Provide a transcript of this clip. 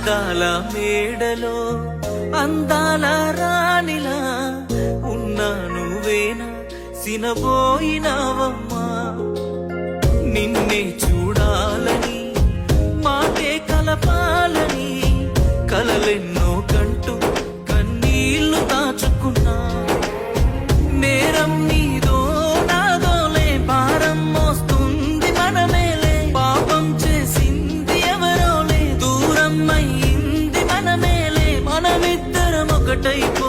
అందాల మేడలో అందాల రాణిలా ఉన్నా నువ్వేనా సినబోయినావమ్మా. నిన్నే చూడాలని మాటే కలపాలని కలలెన్నో కంటూ కన్నీళ్లు దాచుకున్నా. నేరం నీదో నాదోలే భారం మోస్తుంది మనమేలే. పాపం చేసింది ఎవరోలే దూరం అయ్యింది మనమేలే. మనమిద్దరం ఒకటైపో